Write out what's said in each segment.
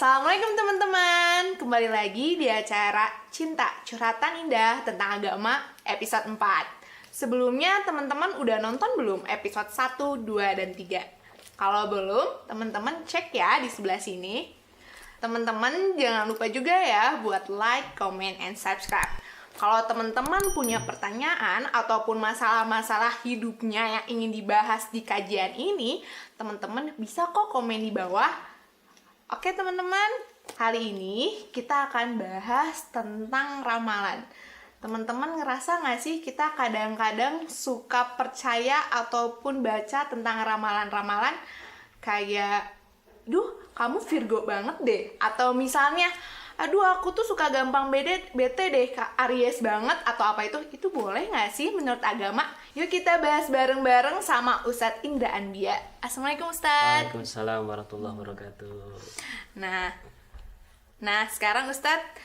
Assalamualaikum teman-teman. Kembali lagi di acara Cinta Curhatan Indah tentang Agama episode 4. Sebelumnya teman-teman udah nonton belum episode 1, 2, dan 3? Kalau belum, teman-teman cek ya di sebelah sini. Teman-teman jangan lupa juga ya buat like, comment, and subscribe. Kalau teman-teman punya pertanyaan ataupun masalah-masalah hidupnya yang ingin dibahas di kajian ini, teman-teman bisa kok komen di bawah. Oke teman-teman, hari ini kita akan bahas tentang ramalan. Teman-teman ngerasa nggak sih kita kadang-kadang suka percaya ataupun baca tentang ramalan-ramalan kayak, kamu Virgo banget deh. Atau misalnya, aku tuh suka gampang bete deh, Aries banget, atau apa itu boleh nggak sih menurut agama? Yuk kita bahas bareng-bareng sama Ustadz Indra Andia. Assalamualaikum Ustadz. Waalaikumsalam warahmatullahi wabarakatuh. Nah sekarang Ustadz,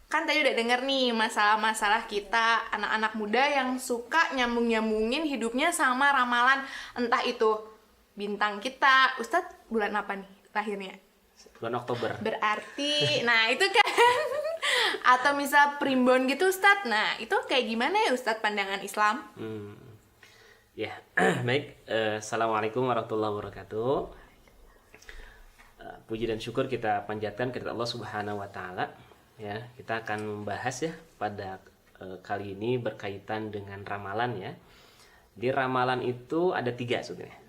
kan tadi udah denger nih masalah-masalah kita anak-anak muda yang suka nyambung-nyambungin hidupnya sama ramalan. Entah itu bintang kita, Ustadz bulan apa nih lahirnya? Bulan Oktober. Berarti, nah itu kan atau misal primbon gitu Ustadz. Nah itu kayak gimana ya Ustadz pandangan Islam? Ya, baik. Assalamualaikum warahmatullahi wabarakatuh. Puji dan syukur kita panjatkan kepada Allah Subhanahu wa Ta'ala. Ya, kita akan membahas ya pada kali ini berkaitan dengan ramalan ya. Di ramalan itu ada 3 sebenarnya.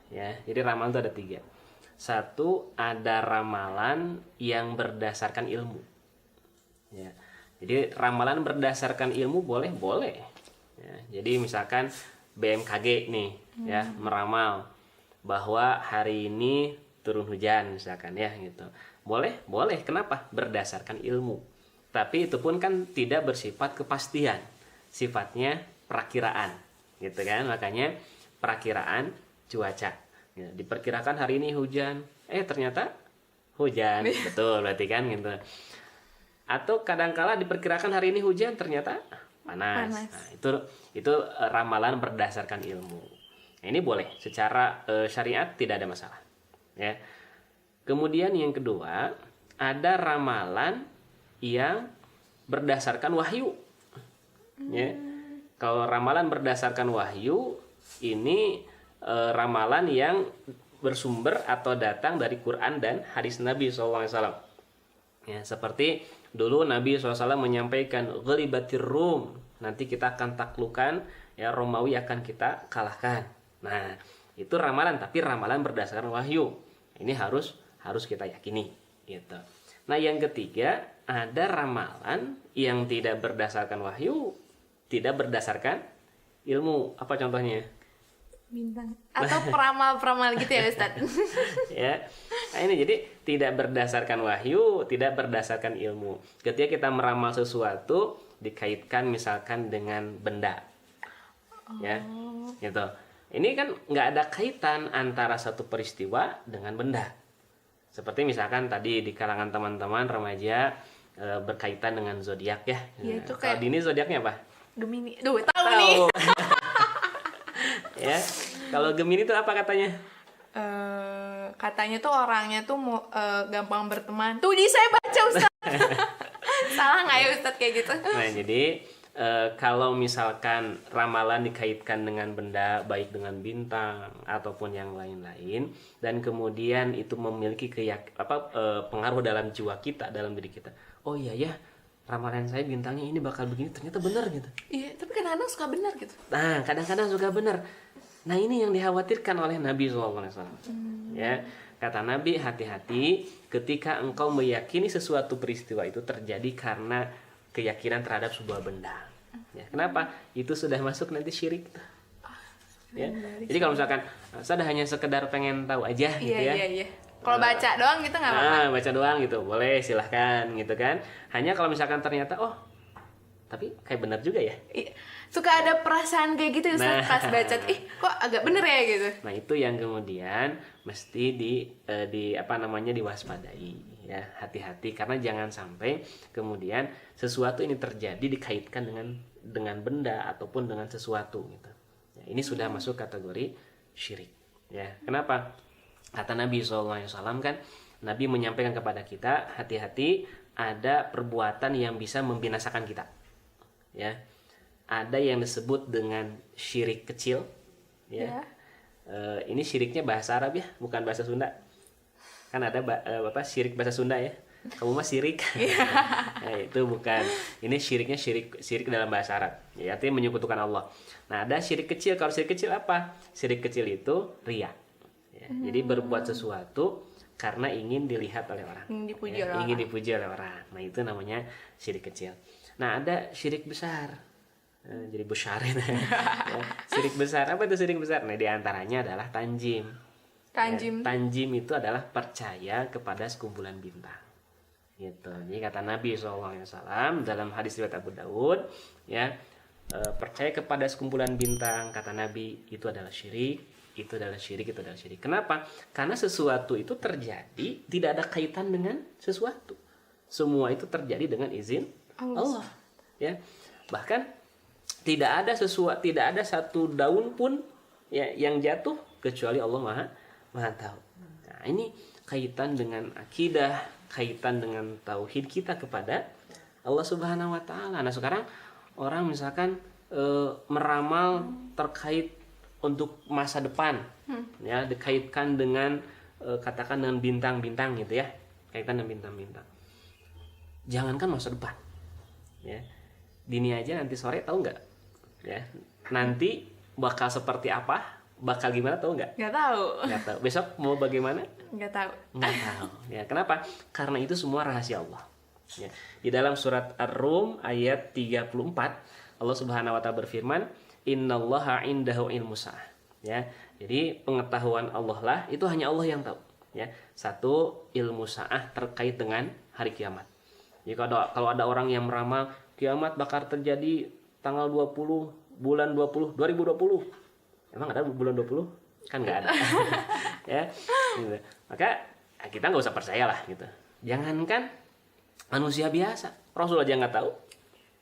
Ya, jadi ramalan itu ada 3. Satu, ada ramalan yang berdasarkan ilmu. Ya, jadi ramalan berdasarkan ilmu boleh. Ya, jadi misalkan BMKG nih ya meramal bahwa hari ini turun hujan misalkan ya gitu. Boleh. Kenapa? Berdasarkan ilmu. Tapi itu pun kan tidak bersifat kepastian. Sifatnya perakiraan. Gitu kan? Makanya perakiraan cuaca. Ya, diperkirakan hari ini hujan. Ternyata hujan. Betul berarti kan gitu. Atau kadangkala diperkirakan hari ini hujan ternyata panas. Nah, itu ramalan berdasarkan ilmu. Nah, ini boleh secara syariat tidak ada masalah. Ya. Kemudian yang kedua, ada ramalan yang berdasarkan wahyu. Ya. Kalau ramalan berdasarkan wahyu, ini ramalan yang bersumber atau datang dari Quran dan hadis Nabi SAW. Ya, seperti dulu Nabi SAW menyampaikan ghalibatir Rum, nanti kita akan taklukan ya, Romawi akan kita kalahkan. Nah, itu ramalan, tapi ramalan berdasarkan wahyu. Ini harus kita yakini gitu. Nah, yang ketiga, ada ramalan yang tidak berdasarkan wahyu, tidak berdasarkan ilmu. Apa contohnya? Bintang atau peramal-peramal gitu ya Ustadz. Ya. Nah, ini jadi tidak berdasarkan wahyu, tidak berdasarkan ilmu. Ketika kita meramal sesuatu dikaitkan misalkan dengan benda. Ya. Gitu. Ini kan nggak ada kaitan antara satu peristiwa dengan benda. Seperti misalkan tadi di kalangan teman-teman remaja berkaitan dengan zodiak ya. Ya itu Kalau kayak Dini zodiaknya apa? Gemini. Tahu nih. Ya. Kalau Gemini itu apa katanya? Katanya tuh orangnya tuh gampang berteman. Tuh di saya baca Ustaz. Salah nggak ya Ustaz kayak gitu? Nah jadi kalau misalkan ramalan dikaitkan dengan benda, baik dengan bintang ataupun yang lain-lain, dan kemudian itu memiliki pengaruh dalam jiwa kita, dalam diri kita. Oh iya ya, ramalan saya bintangnya ini bakal begini, ternyata benar gitu. Iya, tapi kadang-kadang suka benar gitu. Nah, kadang-kadang suka benar. Nah, ini yang dikhawatirkan oleh Nabi SAW. Ya, kata Nabi, hati-hati ketika engkau meyakini sesuatu peristiwa itu terjadi karena keyakinan terhadap sebuah benda. Ya, kenapa? Itu sudah masuk nanti syirik. Ya. Jadi kalau misalkan saya hanya sekedar pengen tahu aja gitu ya. Iya. Kalau baca doang gitu nggak apa-apa. Baca doang gitu, boleh, silahkan gitu kan. Hanya kalau misalkan ternyata tapi kayak benar juga ya. Suka ada perasaan kayak gitu Ustaz, pas baca, kok agak bener ya gitu. Nah, itu yang kemudian mesti diwaspadai ya, hati-hati karena jangan sampai kemudian sesuatu ini terjadi dikaitkan dengan benda ataupun dengan sesuatu gitu. Ya, ini sudah masuk kategori syirik ya. Kenapa? Kata Nabi SAW kan, Nabi menyampaikan kepada kita, hati-hati ada perbuatan yang bisa membinasakan kita. Ya. Ada yang disebut dengan syirik kecil, ya. Ini syiriknya bahasa Arab ya, bukan bahasa Sunda. Kan ada syirik bahasa Sunda ya. Kamu mah syirik. Nah, itu bukan. Ini syiriknya syirik dalam bahasa Arab. Ya, artinya menyekutukan Allah. Nah, ada syirik kecil. Kalau syirik kecil apa? Syirik kecil itu riya. Ya, jadi berbuat sesuatu karena ingin dilihat oleh orang. Ingin dipuji oleh orang. Nah, itu namanya syirik kecil. Nah, ada syirik besar. Jadi besyarin. Ya, syirik besar. Apa itu syirik besar? Nah, diantaranya adalah tanjim. Tanjim itu adalah percaya kepada sekumpulan bintang. Gitu. Jadi kata Nabi SAW dalam hadis riwayat Abu Daud, ya, percaya kepada sekumpulan bintang, kata Nabi, itu adalah syirik, itu adalah syirik, itu adalah syirik. Kenapa? Karena sesuatu itu terjadi tidak ada kaitan dengan sesuatu. Semua itu terjadi dengan izin Allah. Ya. Bahkan tidak ada satu daun pun ya yang jatuh kecuali Allah Maha tahu. Nah, ini kaitan dengan akidah, kaitan dengan tauhid kita kepada Allah Subhanahu wa taala. Nah, sekarang orang misalkan meramal terkait untuk masa depan, ya, dikaitkan dengan katakan dengan bintang-bintang gitu ya. Kaitan dengan bintang-bintang. Jangankan masa depan. Ya. Dini aja nanti sore tahu nggak? Ya. Nanti bakal seperti apa? Bakal gimana tahu nggak? Nggak tahu. Nggak tahu. Besok mau bagaimana? Nggak tahu. Nggak tahu. Ya, kenapa? Karena itu semua rahasia Allah. Ya. Di dalam surat Ar-Rum ayat 34 Allah Subhanahu wa taala berfirman, "Innallaha 'indahu ilmu sa'ah." Ya. Jadi pengetahuan Allah lah itu hanya Allah yang tahu. Ya. Satu, ilmu sa'ah terkait dengan hari kiamat. Jadi kalau ada orang yang meramal kiamat bakal terjadi tanggal 20 bulan 20 2020. Emang ada bulan 20? Kan nggak ada. Ya, gitu. Maka kita nggak usah percaya lah gitu. Jangankan manusia biasa, Rasul aja nggak tahu.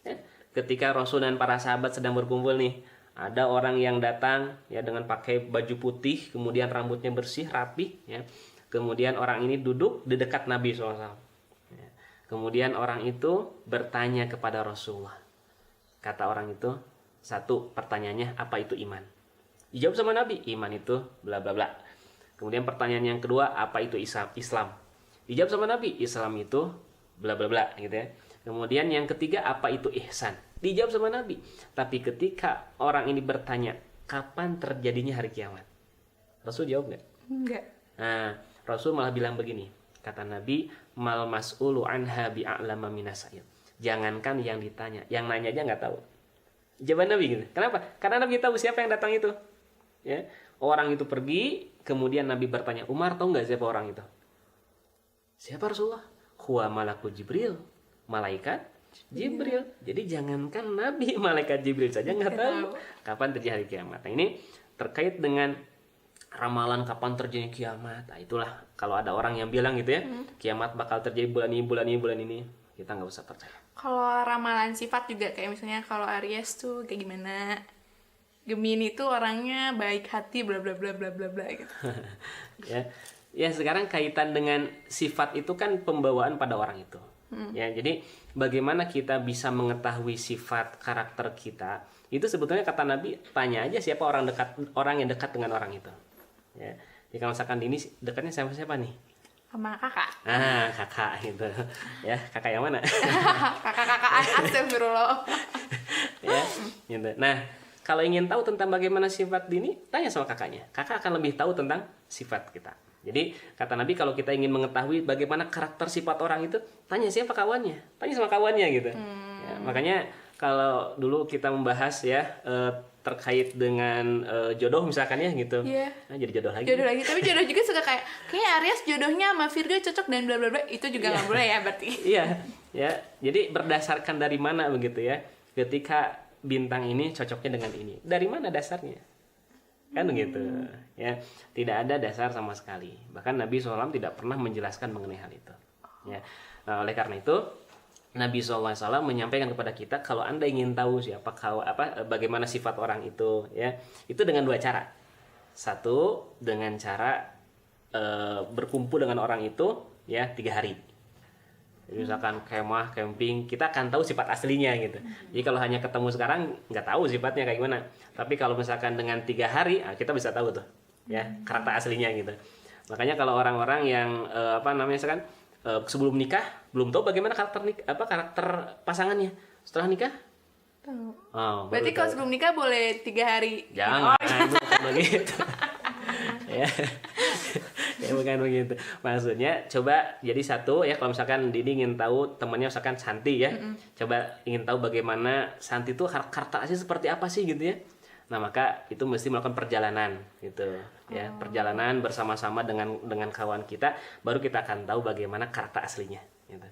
Ya. Ketika Rasul dan para sahabat sedang berkumpul nih, ada orang yang datang ya dengan pakai baju putih, kemudian rambutnya bersih, rapi, ya. Kemudian orang ini duduk di dekat Nabi SAW. Ya. Kemudian orang itu bertanya kepada Rasulullah. Kata orang itu, satu pertanyaannya, apa itu iman? Dijawab sama Nabi, iman itu bla bla bla. Kemudian pertanyaan yang kedua, apa itu Islam? Dijawab sama Nabi, Islam itu bla bla bla gitu ya. Kemudian yang ketiga, apa itu ihsan? Dijawab sama Nabi. Tapi ketika orang ini bertanya, kapan terjadinya hari kiamat? Rasul jawab nggak? Enggak. Nah, Rasul malah bilang begini. Kata Nabi, mal mas'ulu anha bi'a'lama minasa'il. Jangankan yang ditanya, yang nanya aja nggak tahu. Jawaban Nabi gitu. Kenapa? Karena Nabi tahu siapa yang datang itu. Ya, orang itu pergi, kemudian Nabi bertanya, Umar tahu nggak siapa orang itu? Siapa Rasulullah? Huwa malaku Jibril, malaikat Jibril. Jadi jangankan Nabi, malaikat Jibril saja nggak tahu kapan terjadi kiamat. Nah, ini terkait dengan ramalan kapan terjadi kiamat. Nah, itulah kalau ada orang yang bilang gitu ya, kiamat bakal terjadi bulan ini, kita nggak usah percaya. Kalau ramalan sifat juga kayak misalnya kalau Aries tuh kayak gimana? Gemini tuh orangnya baik hati bla bla bla bla bla bla gitu. Ya sekarang kaitan dengan sifat itu kan pembawaan pada orang itu. Ya, jadi bagaimana kita bisa mengetahui sifat karakter kita? Itu sebetulnya kata Nabi, tanya aja siapa orang yang dekat dengan orang itu. Ya. Jadi kalau misalkan ini dekatnya sama siapa nih? Sama kakak. Kakak gitu. Ya, kakak yang mana? Kakak-kakaan astagfirullah. Ya, gitu. Nah, kalau ingin tahu tentang bagaimana sifat Dini, tanya sama kakaknya. Kakak akan lebih tahu tentang sifat kita. Jadi, kata Nabi kalau kita ingin mengetahui bagaimana karakter sifat orang itu, tanya siapa kawannya. Tanya sama kawannya gitu. Ya, makanya kalau dulu kita membahas ya terkait dengan jodoh misalkan ya gitu. Iya. Nah, jadi jodoh lagi. Jodoh lagi, tapi jodoh juga suka kayak Aries jodohnya sama Virgo cocok dan bla bla bla. Itu juga nggak boleh ya berarti. Iya, ya. Jadi berdasarkan dari mana begitu ya? Ketika bintang ini cocoknya dengan ini. Dari mana dasarnya? Kan begitu. Ya, tidak ada dasar sama sekali. Bahkan Nabi SAW tidak pernah menjelaskan mengenai hal itu. Ya. Nah, oleh karena itu Nabi SAW menyampaikan kepada kita kalau Anda ingin tahu bagaimana sifat orang itu, ya, itu dengan dua cara. Satu, dengan cara berkumpul dengan orang itu, ya 3 hari. Jadi misalkan kemah, camping, kita akan tahu sifat aslinya gitu. Jadi kalau hanya ketemu sekarang nggak tahu sifatnya kayak gimana. Tapi kalau misalkan dengan 3 hari, kita bisa tahu tuh, ya karakter aslinya gitu. Makanya kalau orang-orang yang misalkan sebelum nikah belum tahu bagaimana karakter pasangannya, setelah nikah. Tahu. Oh, Berarti kalau sebelum nikah boleh 3 hari. Jangan, bukan begitu. Ya. Ya bukan begitu. Maksudnya coba jadi satu ya, kalau misalkan Didi ingin tahu temannya misalkan Santi ya. Coba ingin tahu bagaimana Santi itu karakter asli seperti apa sih gitu ya. Nah, maka itu mesti melakukan perjalanan gitu ya. Perjalanan bersama-sama dengan kawan kita, baru kita akan tahu bagaimana karakter aslinya gitu.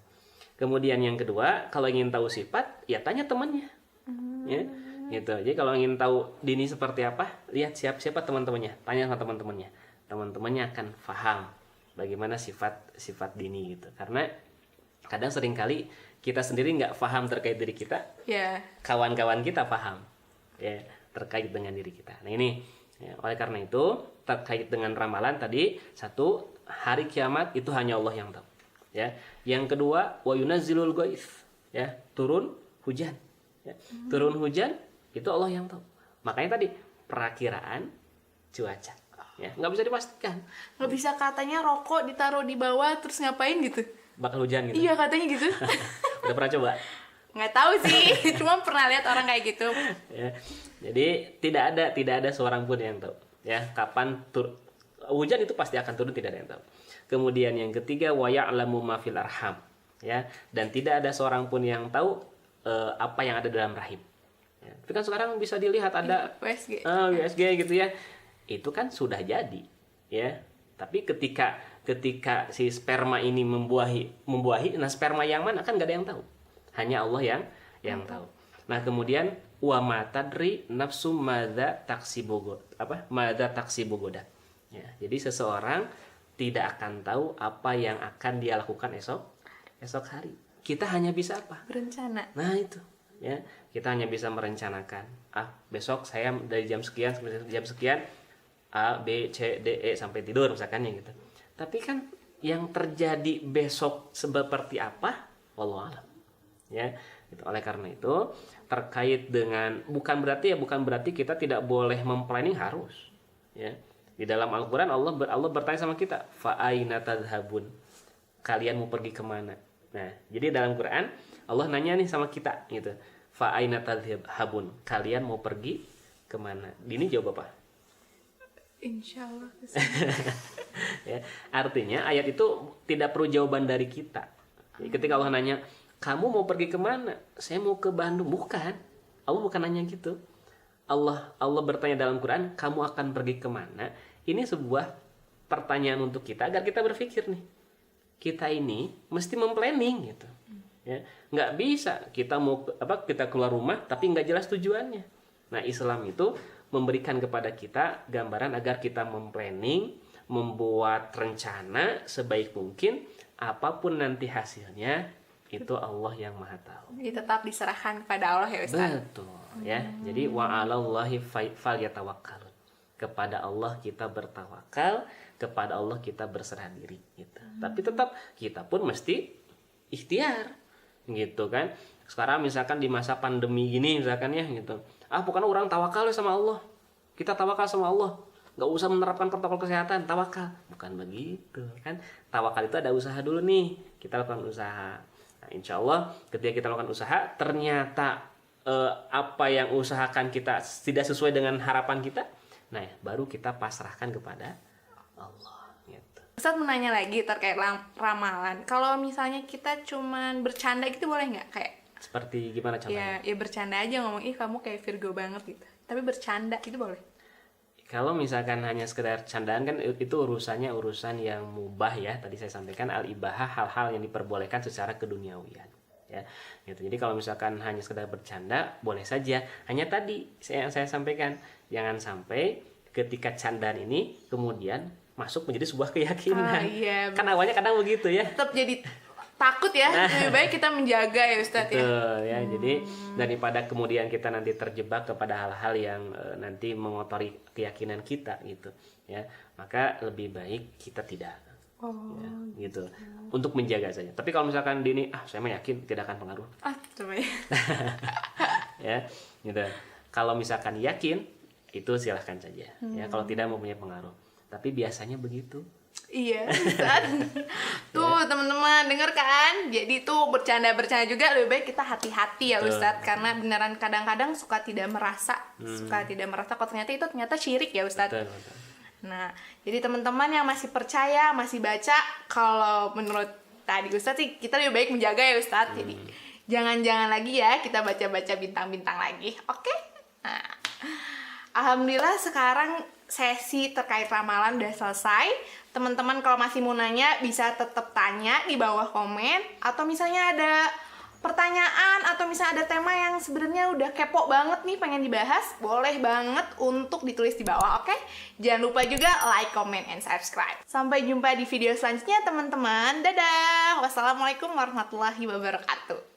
Kemudian yang kedua, kalau ingin tahu sifat, ya tanya temannya. Ya, gitu. Jadi kalau ingin tahu Dini seperti apa, lihat siapa teman-temannya, tanya sama teman-temannya. Teman-temannya akan paham bagaimana sifat Dini gitu. Karena kadang seringkali kita sendiri nggak paham terkait diri kita, kawan-kawan kita paham ya terkait dengan diri kita. Nah ini ya, oleh karena itu terkait dengan ramalan tadi, satu, hari kiamat itu hanya Allah yang tahu. Ya, yang kedua, wa yunazzilul ghaits, ya, turun hujan. Ya, turun hujan itu Allah yang tahu. Makanya tadi perakiraan cuaca, ya nggak bisa dipastikan. Nggak bisa katanya rokok ditaruh di bawah terus ngapain gitu? Bakal hujan gitu. Iya katanya gitu. Udah pernah coba? Nggak tahu sih, cuma pernah lihat orang kayak gitu. Ya, jadi tidak ada seorang pun yang tahu. Ya, kapan hujan itu pasti akan turun, tidak ada yang tahu. Kemudian yang ketiga, wa ya'lamu ma fil arham. Ya, dan tidak ada seorang pun yang tahu apa yang ada dalam rahim. Ya, tapi kan sekarang bisa dilihat ada USG gitu ya. Itu kan sudah jadi, ya. Tapi ketika si sperma ini membuahi, nah sperma yang mana kan nggak ada yang tahu. Hanya Allah yang tahu. Nah, kemudian wa ma tadri nafsum madza taksibu goda. Ya, jadi seseorang tidak akan tahu apa yang akan dia lakukan esok hari. Kita hanya bisa apa? Berencana. Nah itu, ya kita hanya bisa merencanakan. Besok saya dari jam sekian sampai jam sekian A, B, C, D, E sampai tidur misalkan ya gitu. Tapi kan yang terjadi besok seperti apa? Wallahu a'lam. Ya, gitu. Oleh karena itu terkait dengan bukan berarti kita tidak boleh memplanning, harus. Ya. Di dalam Al-Qur'an Allah bertanya sama kita, fa aina tadhhabun? Kalian mau pergi kemana? Nah, jadi dalam Quran Allah nanya nih sama kita gitu. Fa aina tadhhabun? Kalian mau pergi kemana? Dini jawab apa? Insyaallah. Ya, artinya ayat itu tidak perlu jawaban dari kita. Jadi ketika Allah nanya, kamu mau pergi kemana? Saya mau ke Bandung. Bukan. Allah bukan nanya gitu. Allah bertanya dalam Quran, kamu akan pergi kemana? Ini sebuah pertanyaan untuk kita agar kita berpikir nih. Kita ini mesti memplanning gitu. Ya, nggak bisa kita keluar rumah tapi nggak jelas tujuannya. Nah, Islam itu memberikan kepada kita gambaran agar kita memplanning, membuat rencana sebaik mungkin, apapun nanti hasilnya itu Allah yang Maha tahu. Jadi tetap diserahkan kepada Allah ya Ustaz. Betul ya. Jadi wa 'alallahi falyatawakkalun. Kepada Allah kita bertawakal, kepada Allah kita berserah diri gitu. Tapi tetap kita pun mesti ikhtiar gitu kan. Sekarang misalkan di masa pandemi gini misalkan ya gitu. Bukan orang tawakal sama Allah. Kita tawakal sama Allah. Nggak usah menerapkan protokol kesehatan, tawakal. Bukan begitu kan. Tawakal itu ada usaha dulu nih. Kita lakukan usaha. Nah, insya Allah ketika kita lakukan usaha, ternyata apa yang usahakan kita tidak sesuai dengan harapan kita, nah baru kita pasrahkan kepada Allah gitu. Ustaz mau nanya lagi terkait ramalan. Kalau misalnya kita cuman bercanda gitu boleh nggak? Kayak seperti gimana contohnya? Ya bercanda aja ngomong, kamu kayak Virgo banget gitu. Tapi bercanda itu boleh? Kalau misalkan hanya sekedar candaan kan itu urusan yang mubah ya. Tadi saya sampaikan al-ibahah, hal-hal yang diperbolehkan secara keduniawian. Ya, gitu. Jadi kalau misalkan hanya sekedar bercanda boleh saja. Hanya tadi yang saya sampaikan, jangan sampai ketika candaan ini kemudian masuk menjadi sebuah keyakinan. Iya, kan awalnya kadang begitu ya. Tetap jadi takut ya. Lebih baik kita menjaga ya Ustadz. Betul, ya. Jadi daripada kemudian kita nanti terjebak kepada hal-hal yang nanti mengotori keyakinan kita gitu ya. Maka lebih baik kita tidak Ya, gitu. Untuk menjaga saja. Tapi kalau misalkan Dini, saya mah yakin tidak akan pengaruh. Coba ya. Ya, gitu. Kalau misalkan yakin, itu silahkan saja. Ya, kalau tidak mempunyai pengaruh. Tapi biasanya begitu. Iya, Ustaz. Tuh teman-teman denger kan? Jadi tuh bercanda-bercanda juga lebih baik kita hati-hati ya Ustadz. Karena beneran kadang-kadang suka tidak merasa kalau ternyata syirik ya Ustadz. Betul. Nah, jadi teman-teman yang masih percaya, masih baca, kalau menurut tadi Ustadz sih kita lebih baik menjaga ya Ustadz. Jadi jangan-jangan lagi ya kita baca-baca bintang-bintang lagi. Oke? Nah, alhamdulillah sekarang sesi terkait ramalan udah selesai. Teman-teman kalau masih mau nanya bisa tetap tanya di bawah komen, atau misalnya ada pertanyaan atau misalnya ada tema yang sebenarnya udah kepo banget nih pengen dibahas, boleh banget untuk ditulis di bawah, oke? Jangan lupa juga like, comment, and subscribe. Sampai jumpa di video selanjutnya teman-teman. Dadah. Wassalamualaikum warahmatullahi wabarakatuh.